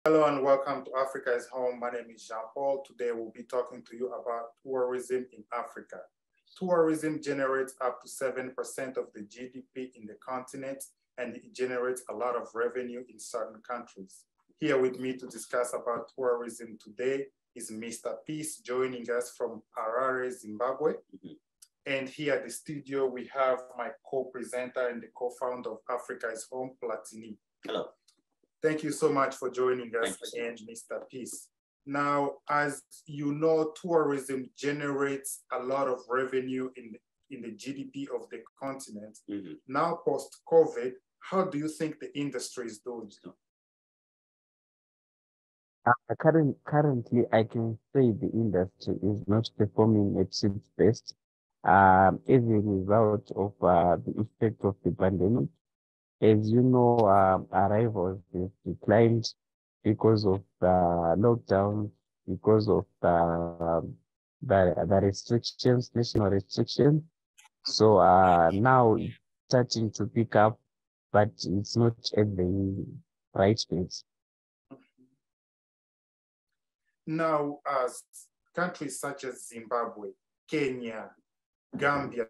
Hello and welcome to Africa is Home. My name is Jean-Paul. Today we'll be talking to you about tourism in Africa. Tourism generates up to 7% of the GDP in the continent, and it generates a lot of revenue in certain countries. Here with me to discuss about tourism today is Mr. Peace, joining us from Harare, Zimbabwe. And here at the studio, we have my co-presenter and the co-founder of Africa is Home, Platini. Hello. Thank you so much for joining us again, Mr. Peace. Now, as you know, tourism generates a lot of revenue in the GDP of the continent. Now, post-COVID, how do you think the industry is doing? Currently, I can say the industry is not performing at its best as a result of the effect of the pandemic. As you know, arrivals have declined because of the lockdown, because of the restrictions, national restrictions. So now it's starting to pick up, but it's not at the right pace. Now, as countries such as Zimbabwe, Kenya, Gambia,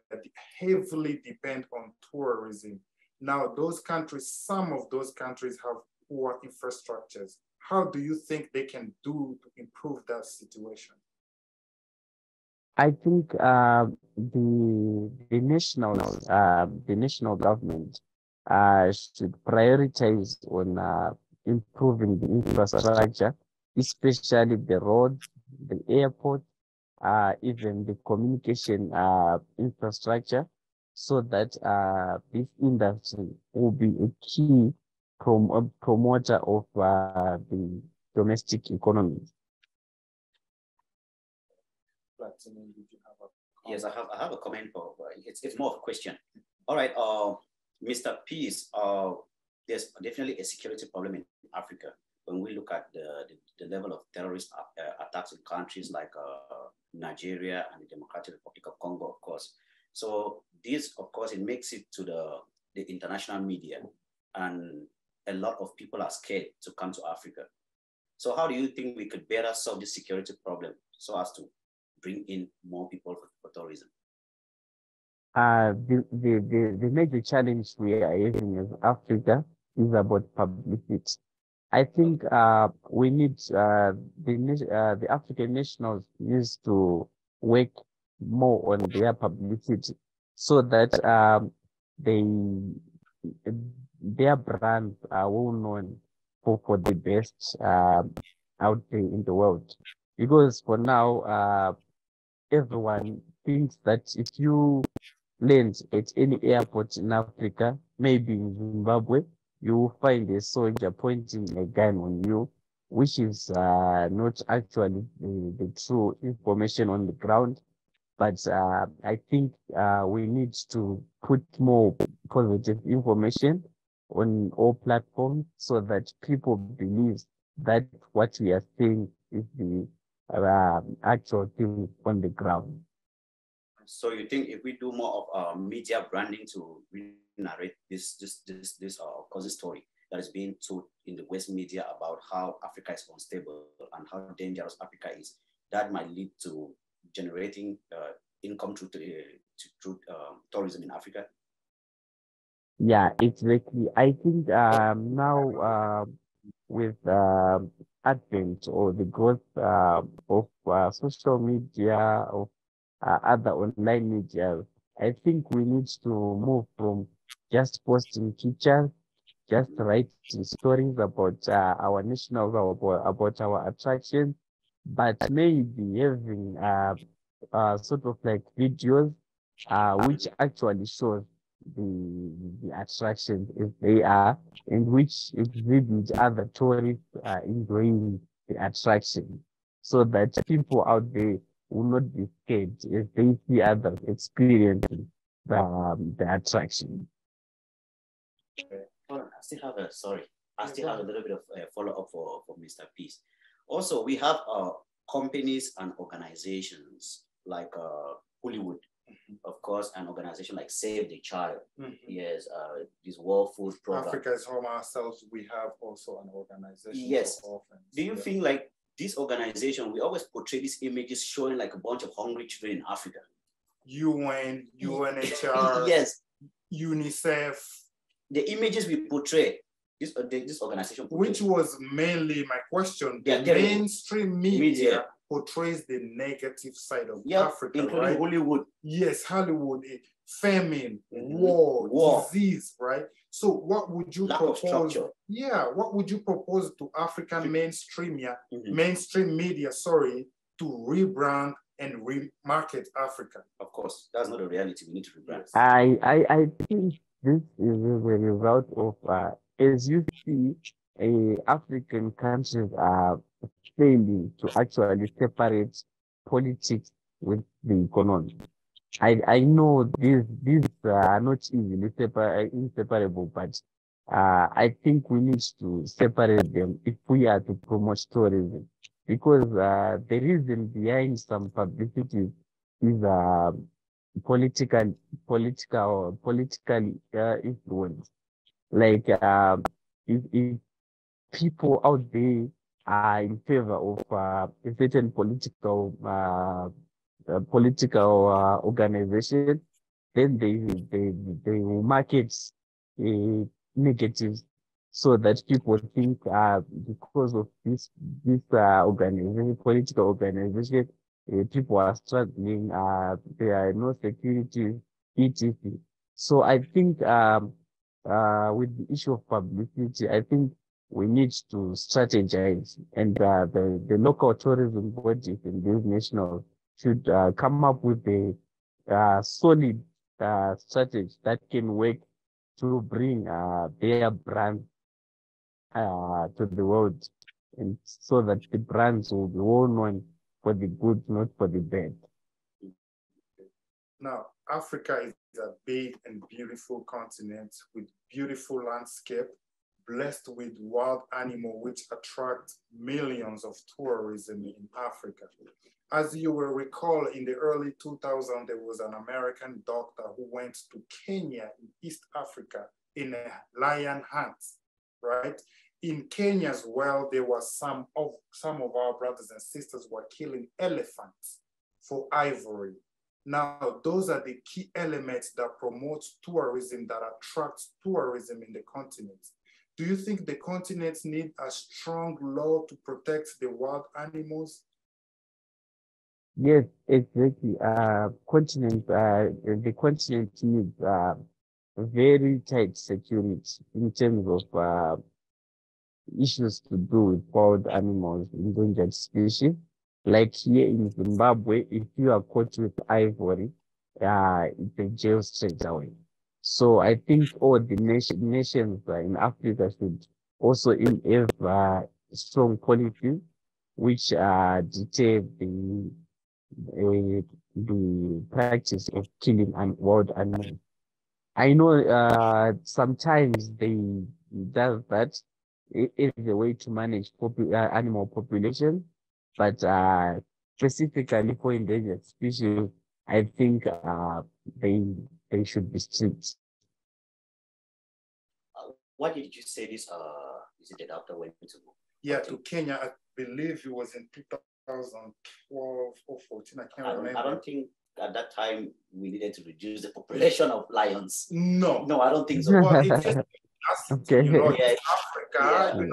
heavily depend on tourism. Now, those countries, some of those countries have poor infrastructures. How do you think they can do to improve that situation? I think the national government should prioritize on improving the infrastructure, especially the roads, the airport, even the communication infrastructure, so that this industry will be a key promoter of the domestic economy. Yes, I have a comment for it's more of a question. All right, Mr. Peace, there's definitely a security problem in Africa when we look at the level of terrorist attacks in countries like Nigeria and the Democratic Republic of Congo, of course. So this, of course, it makes it to the international media, and a lot of people are scared to come to Africa. So how do you think we could better solve this security problem so as to bring in more people for tourism? The major challenge we are having as Africa is about publicity. I think we need the African nationals needs to work more on their publicity so that their brands are well known for the best out there in the world. Because for now, everyone thinks that if you land at any airport in Africa, maybe in Zimbabwe, you will find a soldier pointing a gun on you, which is not actually the true information on the ground. But I think we need to put more positive information on all platforms so that people believe that what we are saying is the actual thing on the ground. So you think if we do more of media branding to narrate this story that is being told in the West media about how Africa is unstable and how dangerous Africa is, that might lead to generating income through tourism in Africa? Yeah, exactly. I think now with advent or the growth of social media, of other online media, I think we need to move from just posting pictures, just writing stories about our national, about our attractions, but maybe having sort of like videos which actually shows the attractions if they are, and which exhibit other tourists enjoying the attraction, so that people out there will not be scared if they see others experiencing the attraction. Hold on, I still have a, sorry, I still have a little bit of follow-up for Mr. Peace. Also, we have companies and organizations like Hollywood, of course, an organization like Save the Child. Yes, this World Food Program. Africa's Home ourselves, we have also an organization. Yes. For orphans. Do you feel like this organization, we always portray these images showing like a bunch of hungry children in Africa? UN, UNHR, yes, UNICEF. The images we portray, this organization portrays. Which was mainly my question. The Yeah, mainstream media portrays the negative side of Africa, including right? Hollywood. Yes, Hollywood, famine, war, disease, right? So what would you propose? Yeah, what would you propose to African mainstream media, to rebrand and remarket Africa? Of course, that's not a reality. We need to rebrand. I think this is a result of, as you see, African countries are failing to actually separate politics with the economy. I know these are not easily inseparable, but I think we need to separate them if we are to promote tourism, because the reason behind some publicity is political influence. Like if people out there are in favor of a certain political organization, then they will market negatives, so that people think because of this organization, political organization, people are struggling, there are no security, etc. So I think with the issue of publicity, I think we need to strategize, and the local tourism bodies and these national should come up with a solid strategy that can work to bring their brand to the world, and so that the brands will be well known for the good, not for the bad. Now, Africa is a big and beautiful continent with beautiful landscape, blessed with wild animals which attract millions of tourism in Africa. As you will recall, in the early 2000s, there was an American doctor who went to Kenya in East Africa in a lion hunt, right? In Kenya as well, there was some of our brothers and sisters were killing elephants for ivory. Now, those are the key elements that promote tourism, that attracts tourism in the continent. Do you think the continent needs a strong law to protect the wild animals? Yes, exactly. The continent needs very tight security in terms of issues to do with wild animals, endangered species. Like here in Zimbabwe, if you are caught with ivory, it's a jail straight away. So I think all the nations in Africa should also have strong policies which deter the practice of killing wild animals. I know sometimes they does that. It is a way to manage animal population, but specifically for endangered species, I think they should be strict. What did you say this is it the doctor went to? Yeah, to Kenya. I believe it was in 2012 or 14. I can't remember. I don't think at that time we needed to reduce the population of lions. No, I don't think so. Well, it's just okay. Africa, I can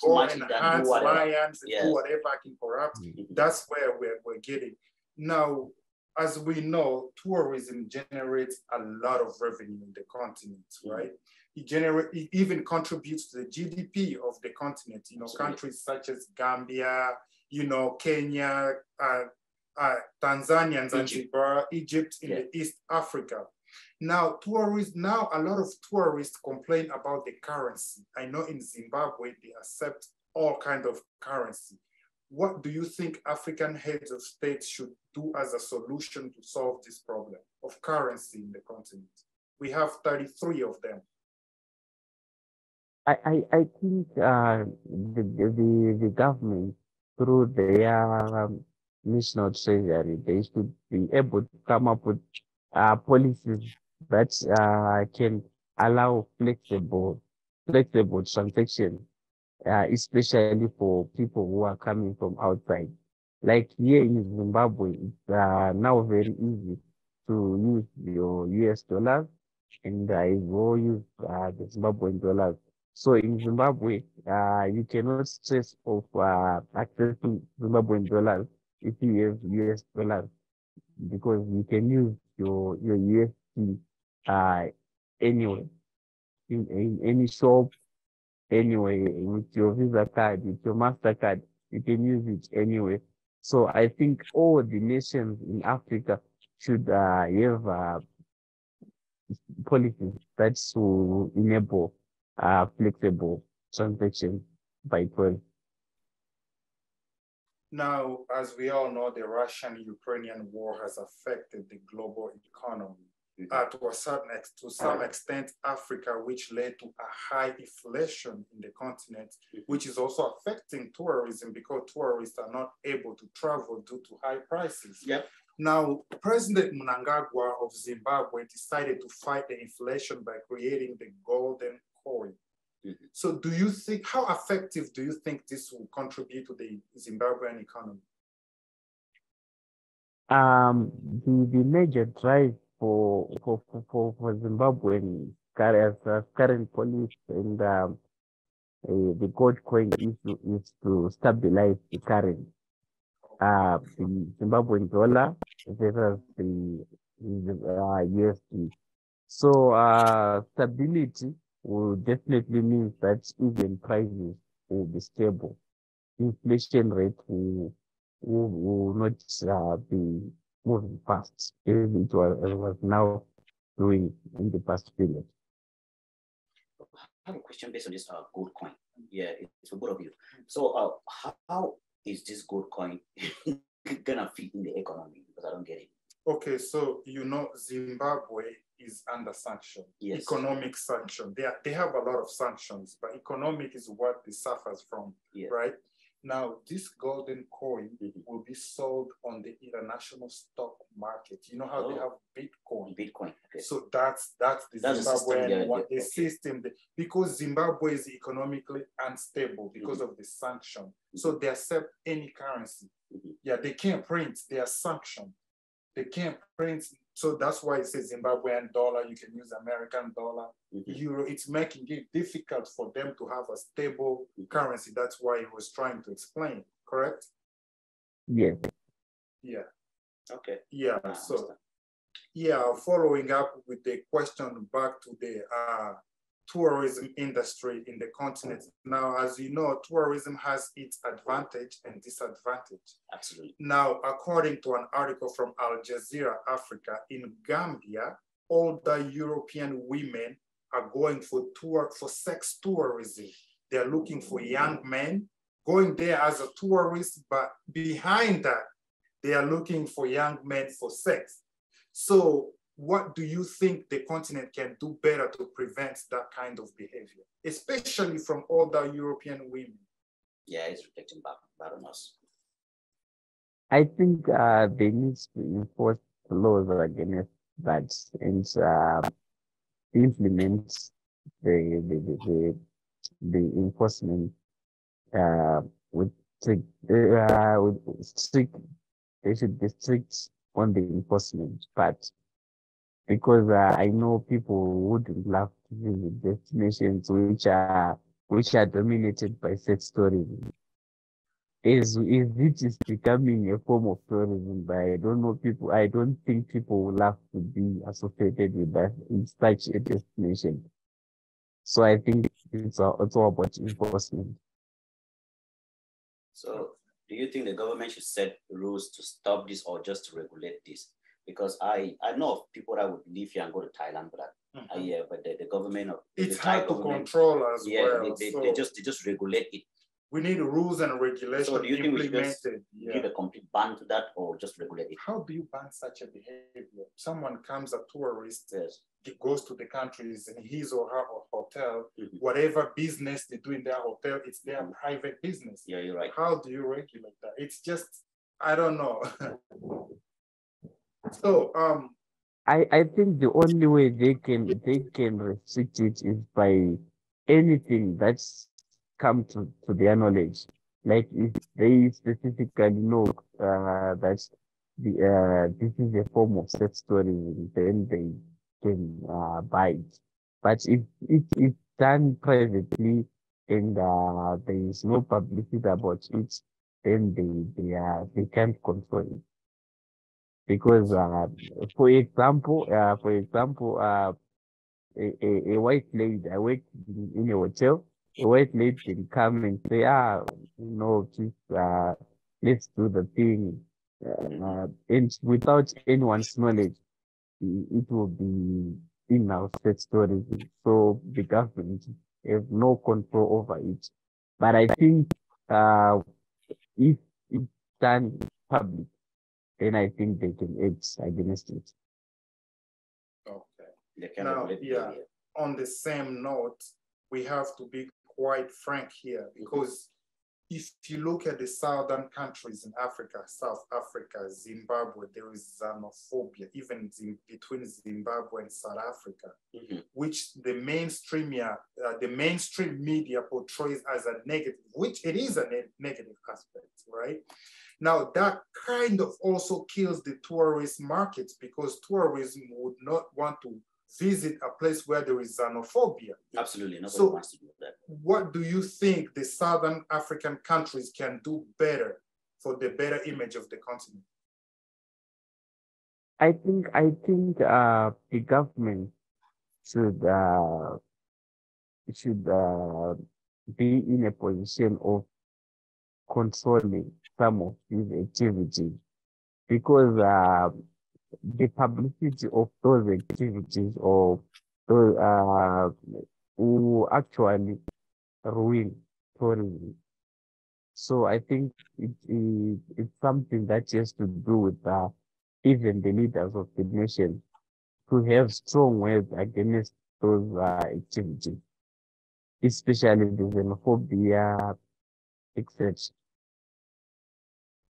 go and hunt lions and do whatever I can corrupt. That's where we're getting. Now, as we know, tourism generates a lot of revenue in the continent, right? It even contributes to the GDP of the continent. Countries such as Gambia, Kenya, Tanzania, Zanzibar, Egypt in the East Africa. Now, a lot of tourists complain about the currency. I know in Zimbabwe, they accept all kinds of currency. What do you think African heads of state should do as a solution to solve this problem of currency in the continent? We have 33 of them. I think the government, through their national treasury, they should be able to come up with policies that can allow flexible transaction, especially for people who are coming from outside. Like here in Zimbabwe, it's now very easy to use your US dollars, and I will use the Zimbabwean dollars. So in Zimbabwe, you cannot stress of accessing Zimbabwean dollars if you have US dollars, because you can use your USD anywhere, in any shop, anyway, with your Visa card, with your MasterCard, you can use it anyway. So I think all the nations in Africa should have policies that will enable flexible transactions by tourists. Now, as we all know, the Russian-Ukrainian war has affected the global economy. To some extent, Africa, which led to a high inflation in the continent, which is also affecting tourism because tourists are not able to travel due to high prices. Yep. Now, President Mnangagwa of Zimbabwe decided to fight the inflation by creating the golden coin. So do you think, how effective do you think this will contribute to the Zimbabwean economy? The major drive for Zimbabwean current police and the gold coin is to stabilize the currency. The Zimbabwean dollar versus the USD. So stability will definitely mean that even prices will be stable. Inflation rate will not be moving fast, as it was now doing in the past period. I have a question based on this gold coin. Yeah, it's for both of you. So how is this gold coin gonna fit in the economy? Because I don't get it. Okay, so you know Zimbabwe is under sanction, yes. Economic sanction. They have a lot of sanctions, but economic is what they suffers from, yeah. right? Now, this golden coin will be sold on the international stock market. You know how they have Bitcoin? Bitcoin. Okay. So that's the Zimbabwean one, the system. Because Zimbabwe is economically unstable because of the sanction. So they accept any currency. Yeah, they can't print. They are sanctioned. They can't print. So that's why it says Zimbabwean dollar. You can use American dollar, euro. It's making it difficult for them to have a stable currency. That's why he was trying to explain, correct? Yeah. Yeah. Okay. Yeah. So, yeah, following up with the question back to the tourism industry in the continent. Now, as you know, tourism has its advantage and disadvantage. Absolutely. Now, according to an article from Al Jazeera Africa, in Gambia, older European women are going for sex tourism. They're looking for young men going there as a tourist, but behind that, they are looking for young men for sex. So what do you think the continent can do better to prevent that kind of behavior, especially from older European women? Yeah, it's reflecting back on us. I think they need to enforce laws against that and implement the enforcement with strict. They should be strict on the enforcement part, because I know people wouldn't love to visit destinations which are dominated by sex tourism. It is becoming a form of tourism, but I don't know people. I don't think people will love to be associated with that in such a destination. So I think it's all about enforcement. So, do you think the government should set rules to stop this or just to regulate this? because I know of people that would leave here and go to Thailand, but but the government of it's the Thai hard to government, control as well. They just regulate it. We need rules and regulations So do you think we should just give a complete ban to that, or just regulate it? How do you ban such a behavior? Someone comes, a tourist, goes to the countries in his or her hotel, whatever business they do in their hotel, it's their private business. Yeah, you're right. How do you regulate that? It's just, I don't know. So I think the only way they can restrict it is by anything that's come to their knowledge. Like if they specifically know that this is a form of sex tourism, then they can buy it. But if it's done privately and there is no publicity about it, then they can't control it. Because for example, a white lady, I worked in a hotel, a white lady can come and say, just let's do the thing. And without anyone's knowledge, it will be in-house sex tourism. So the government have no control over it. But I think if it's done public, then I think they can act against it. Okay. Now, on the same note, we have to be quite frank here, because if you look at the southern countries in Africa, South Africa, Zimbabwe, there is xenophobia, even between Zimbabwe and South Africa, which the mainstream media portrays as a negative, which it is a negative aspect, right? Now, that kind of also kills the tourist markets, because tourism would not want to visit a place where there is xenophobia. Absolutely, nobody so wants to do that. What do you think the Southern African countries can do better for the better image of the continent? I think the government should be in a position of controlling some of these activities, because the publicity of those activities or those will actually ruin tourism. So I think it's something that has to do with even the leaders of the nation to have strong words against those activities, especially the xenophobia, etc.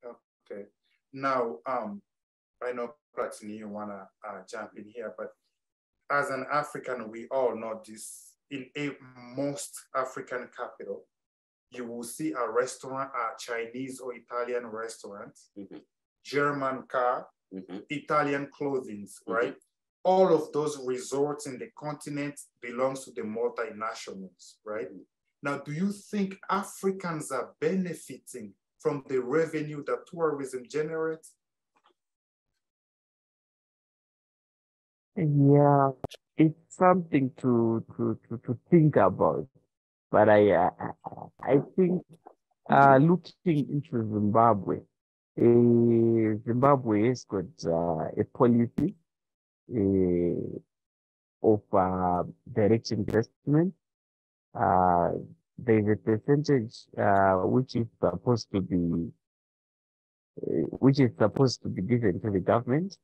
Okay. Now, I know Platini, you wanna jump in here, but as an African, we all know this. In most African capital, you will see a restaurant, a Chinese or Italian restaurant, German car, Italian clothing, right? All of those resorts in the continent belongs to the multinationals, right? Now, do you think Africans are benefiting from the revenue that tourism generates? Yeah, it's something to think about. But I think looking into Zimbabwe, Zimbabwe has got a policy of direct investment. There's a percentage which is supposed to be given to the government.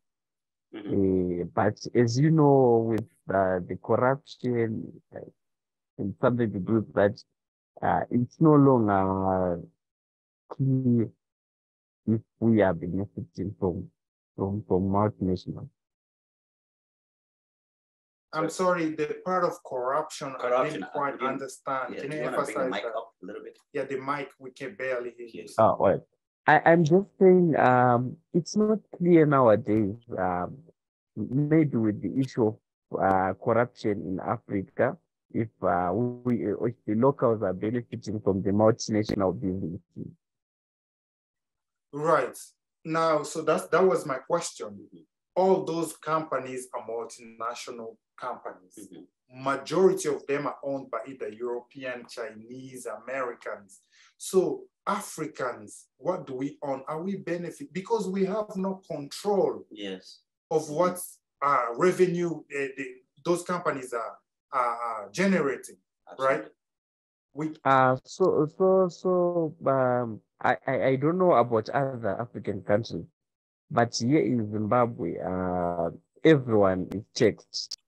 But as you know, with the corruption and something to do with that, it's no longer clear if we are benefiting from multinational. I'm sorry, the part of corruption I didn't quite understand. Yeah, can you you emphasize bring the mic that? up a little bit? Yeah, the mic, we can barely hear you. Oh, well, I'm just saying it's not clear nowadays, maybe with the issue of corruption in Africa, if the locals are benefiting from the multinational businesses. Right. Now, so that was my question. All those companies are multinational companies. Majority of them are owned by either European, Chinese, Americans. So Africans, what do we own? Are we benefit? Because we have no control. Yes. of what revenue those companies are generating, right? I don't know about other African countries, but here in Zimbabwe, everyone is taxed.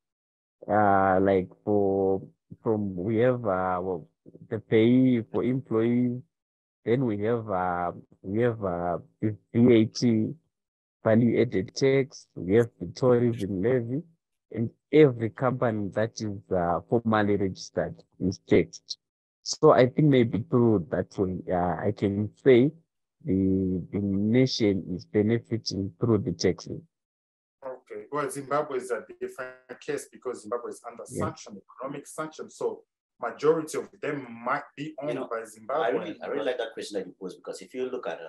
Like we have the pay for employees, then we have the VAT, value added tax, we have the tourism levy, and every company that is formally registered is taxed. So I think maybe through that way, I can say the nation is benefiting through the taxes. Okay, well, Zimbabwe is a different case because Zimbabwe is under sanction, economic sanction. So majority of them might be owned by Zimbabwe. I really like that question that you posed, because if you look at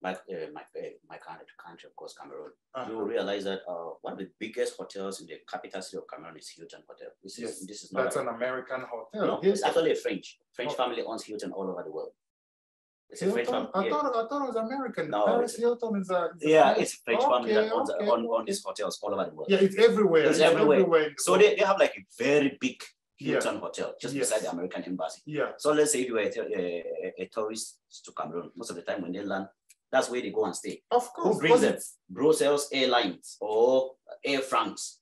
my country, of course, Cameroon, you will realize that one of the biggest hotels in the capital city of Cameroon is Hilton Hotel. This is not an American hotel. No, it's actually a French family owns Hilton all over the world. It's a French family. I thought it was American. No, Paris Hilton is a it's a French family that owns these hotels all over the world. Yeah, it's everywhere. It's everywhere. So they have like a very big Hilton hotel just beside the American embassy. Yeah. So let's say if you were a tourist to Cameroon, most of the time when they land, that's where they go and stay. Of course. Who brings them? Brussels Airlines or Air France.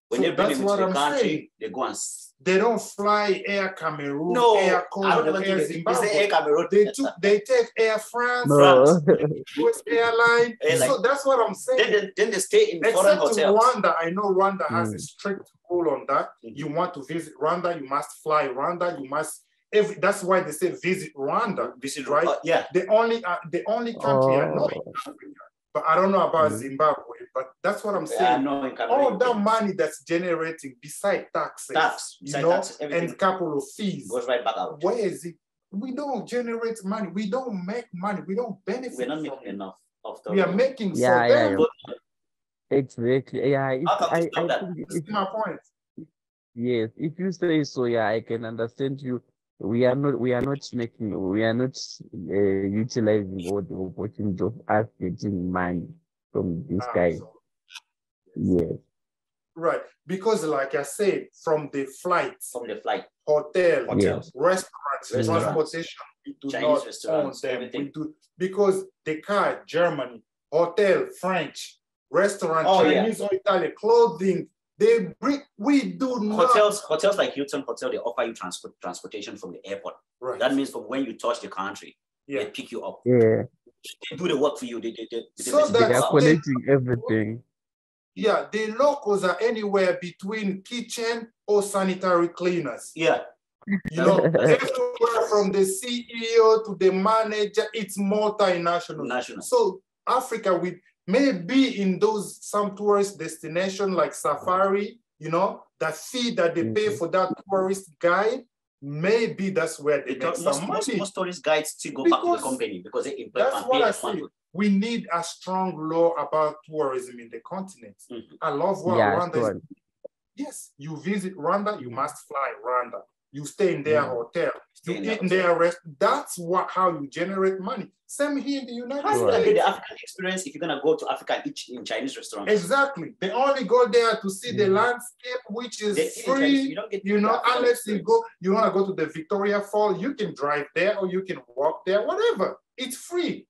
When they bring them into the country, they go and... They don't fly Air Cameroon, no, Air Congo, Air Zimbabwe. Air Cameroon. They take Air France, US Airline. So that's what I'm saying. Then they stay in foreign hotels. Rwanda, I know Rwanda has a strict rule on that. You want to visit Rwanda, you must fly Rwanda, you must... that's why they say visit Rwanda. Visit, right? The only country I know in Africa. But I don't know about Zimbabwe, but that's what I'm saying. All that money that's generating beside taxes, and couple of fees goes right back out. Where is it? We don't generate money. We don't make money. We don't benefit. We're not making enough of the. We are making Exactly. Yeah, I think it's my point. Yes, if you say so, I can understand you. We are not utilizing all the opportunity of us getting money from this guy. Yes. Right. Because like I said, from the flight, hotels, restaurants, transportation, we do Chinese not own them. We do, because the car, Germany, hotel, French, restaurant, Chinese or Italian, clothing, we do not. Hotels like Hilton Hotel, they offer you transportation from the airport. Right. That means from when you touch the country, they pick you up. Yeah. They do the work for you. They are collecting everything. Yeah, the locals are anywhere between kitchen or sanitary cleaners. Yeah. You know, everywhere from the CEO to the manager, it's multinational. So Africa, with maybe in some tourist destination like safari, the fee that they pay for that tourist guide, maybe that's where they make some money. Most tourist guides still go back to the company because they employ. That's what I say. We need a strong law about tourism in the continent. I love what Rwanda is. Yes, you visit Rwanda, you must fly Rwanda. You stay in their hotel. You eat in their restaurant. That's how you generate money. Same here in the United States. How do the African experience if you're going to go to Africa and eat in Chinese restaurants? Exactly. They only go there to see the landscape, which is free. Unless you want to go to the Victoria Falls, you can drive there or you can walk there, whatever. It's free.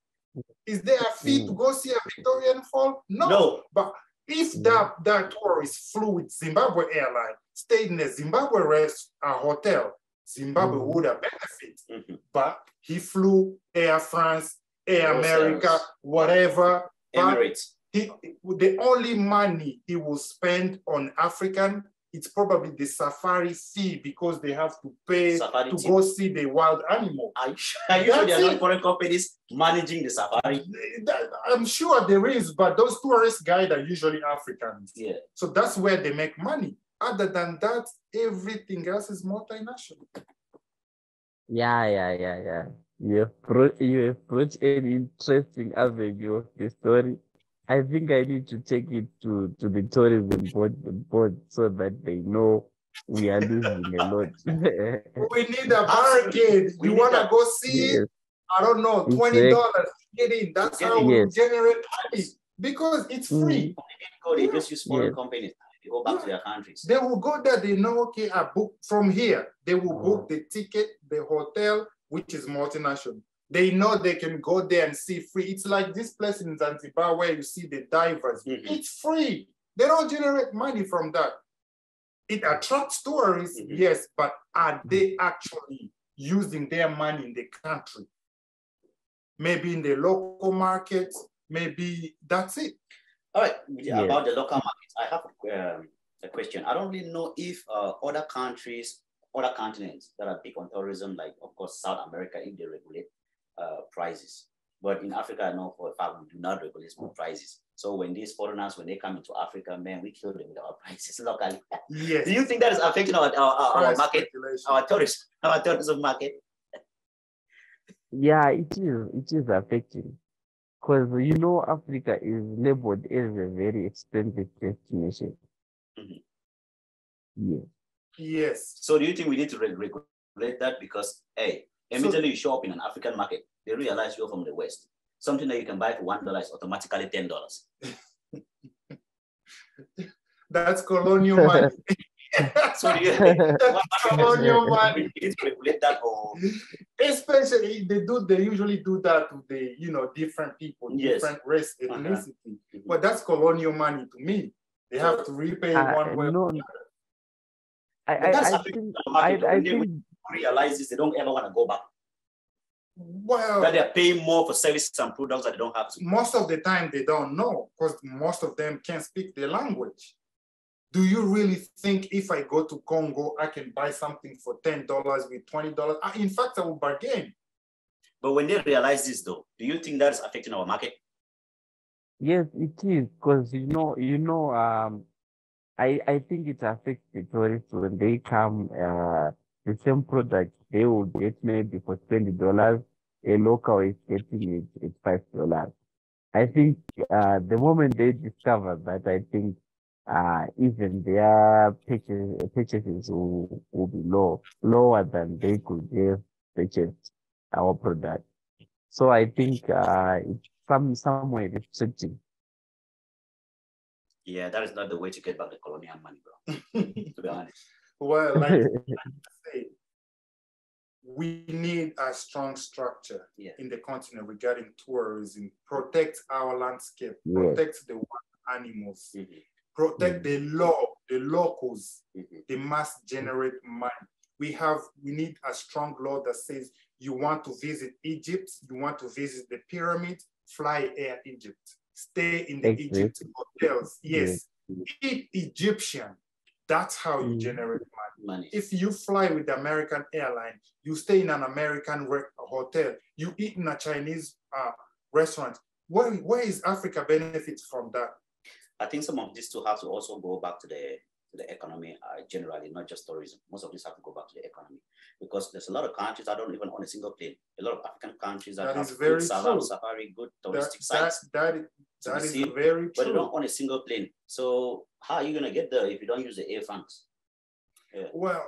Is there a fee to go see a Victorian Fall? No. But if that tourist flew with Zimbabwe Airline, stayed in a Zimbabwe hotel, Zimbabwe would have benefit. But he flew Air France, Air America, whatever. Emirates. The only money he will spend on African, it's probably the safari fee because they have to pay to go see the wild animal. Are you sure there are not foreign companies managing the safari? I'm sure there is, but those tourist guides are usually Africans. Yeah. So that's where they make money. Other than that, everything else is multinational. Yeah. You have brought an interesting avenue of the story. I think I need to take it to the tourism board so that they know we are losing a lot. We need a barricade. You want to go see it? I don't know, $20 get in. That's how we generate money because it's free. go, they just use foreign Yes. companies. They go back to their countries. They will go there, they know, okay, I booked from here. They will book the ticket, the hotel, which is multinational. They know they can go there and see free. It's like this place in Zanzibar where you see the divers. It's free. They don't generate money from that. It attracts tourists, yes, but are they actually using their money in the country? Maybe in the local market, maybe that's it. All right, about the local markets, I have a question. I don't really know if other countries, other continents that are big on tourism, like of course South America, if they regulate prices. But in Africa, I know for a fact we do not regulate prices. So when these foreigners, when they come into Africa, man, we kill them with our prices locally. Yes. Do you think that is affecting our market, our tourism market? Yeah, it is. It is affecting. Because you know, Africa is labeled as a very expensive destination. Yes. Yes. So do you think we need to regulate that? Because, hey, immediately you show up in an African market, they realize you're from the West. Something that you can buy for $1 is automatically $10. That's colonial money. So colonial money. We need to regulate that, or especially they usually do that to the different people, different race, ethnicity. But that's colonial money to me. They have to repay one way. No, I think realize this, they don't ever want to go back. Well, that they're paying more for services and products that they don't have to. Most of the time they don't know, because most of them can't speak the language. Do you really think if I go to Congo, I can buy something for $10 with $20? In fact, I will bargain. But when they realize this though, do you think that is affecting our market? Yes, it is, because I think it affects the tourists when they come, the same product they will get maybe for $20, a local is getting it at $5. I think the moment they discover that, I think even their purchases will be lower than they could have purchased our product. So I think it's somewhere restricting. Yeah, that is not the way to get back the colonial money, bro. To be honest. Well, like I say, we need a strong structure in the continent regarding tourism. Protect our landscape, protect the wild animals, protect the locals. They must generate money. We need a strong law that says you want to visit Egypt, you want to visit the pyramid, fly Air Egypt. Stay in the Egypt hotels. Yes. Eat Egyptian. That's how you generate money. If you fly with the American airline, you stay in an American hotel, you eat in a Chinese restaurant. Where is Africa benefits from that? I think some of these two have to also go back to the economy generally, not just tourism. Most of these have to go back to the economy, because there's a lot of countries that don't even own a single plane. A lot of African countries that have good safari, good touristic sites. That is very true. But they don't own a single plane. So how are you going to get there if you don't use the air funds? Well,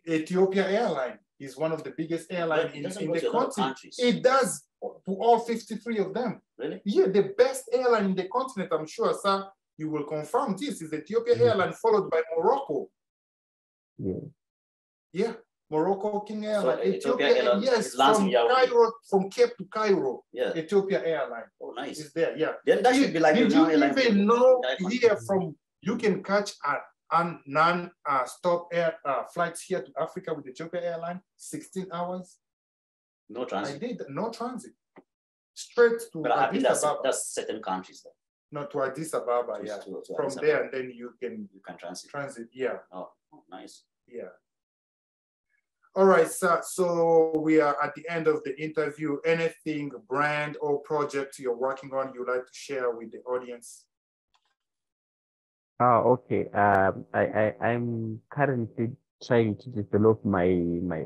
Ethiopia Airline is one of the biggest airlines in the country. It does to all 53 of them. Really? Yeah, the best airline in the continent, I'm sure, sir. You will confirm this is Ethiopia Airline, followed by Morocco. Yeah, Morocco King Airline. So Ethiopia Airline, yes, from Cairo, from Cape to Cairo. Ethiopia Airline. Oh, nice. Is there? Yeah. Then that should be like. Did you even know here you can catch a non-stop flights here to Africa with Ethiopia Airline, 16 hours. No transit. I did no transit. Straight to Addis Ababa. That's certain countries though. No, to Addis Ababa, From there, and then you can transit. Transit, yeah. Oh, nice. Yeah. All right, sir. So we are at the end of the interview. Anything, brand or project you're working on you'd like to share with the audience? Okay. I'm currently trying to develop my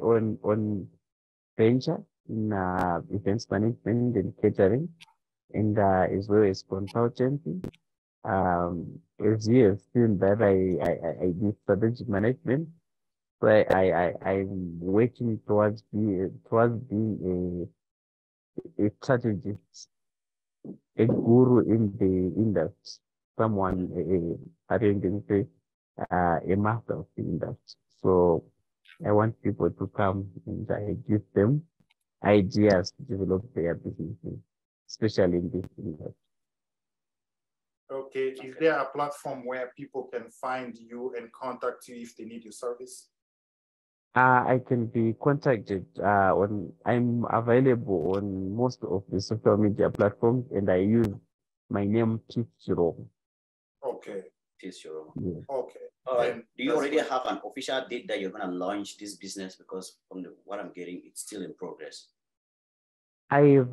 own venture in events management and catering, and as well as consultancy. As you have seen that I do strategic management, so I'm working towards being a strategist, a guru in the industry. someone attending a master in that. So I want people to come and I give them ideas to develop their businesses, especially in this industry. Okay, is there a platform where people can find you and contact you if they need your service? I can be contacted I'm available on most of the social media platforms and I use my name Chiromo. Okay. Chiromo. Yeah. Okay. All right. Do you already have an official date that you're going to launch this business? Because from what I'm getting, it's still in progress. I have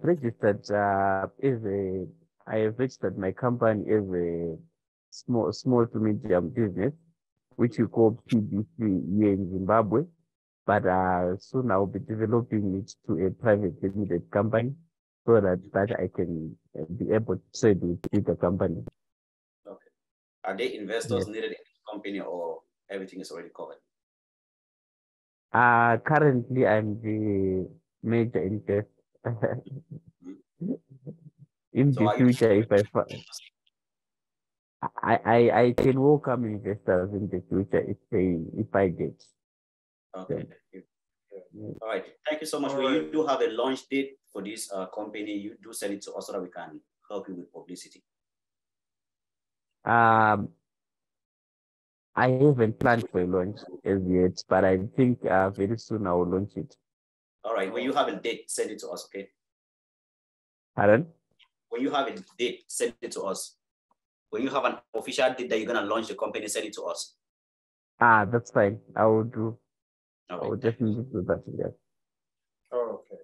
registered I have registered my company as a small to medium business, which we call PBC here in Zimbabwe. But soon I'll be developing it to a private limited company so that I can be able to trade with bigger company. Okay. Are there investors needed in the company or everything is already covered? Currently I'm the major investor. In the future, if I can welcome investors in the future if I get. Okay. All right. Thank you so much. When you do have a launch date for this company, you do send it to us so that we can help you with publicity. I haven't planned for a launch as yet, but I think very soon I will launch it. All right. When you have a date, send it to us, okay? Pardon? When you have a date, send it to us. When you have an official date that you're gonna launch the company, send it to us. That's fine. I will do. Okay. I will definitely do that. Yes. Okay.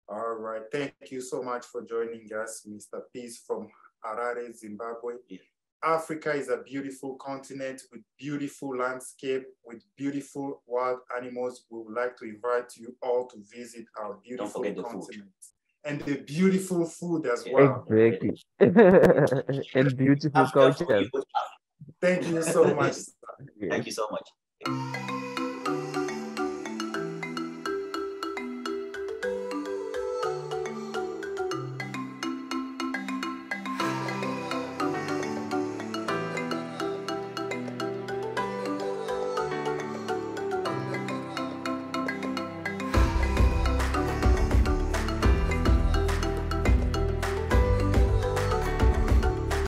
All right. Thank you so much for joining us, Mr. Peace from Harare, Zimbabwe. Yeah. Africa is a beautiful continent with beautiful landscape, with beautiful wild animals. We would like to invite you all to visit our beautiful continent. And the beautiful food as well. Exactly. And beautiful culture. Thank you so much. Thank you so much.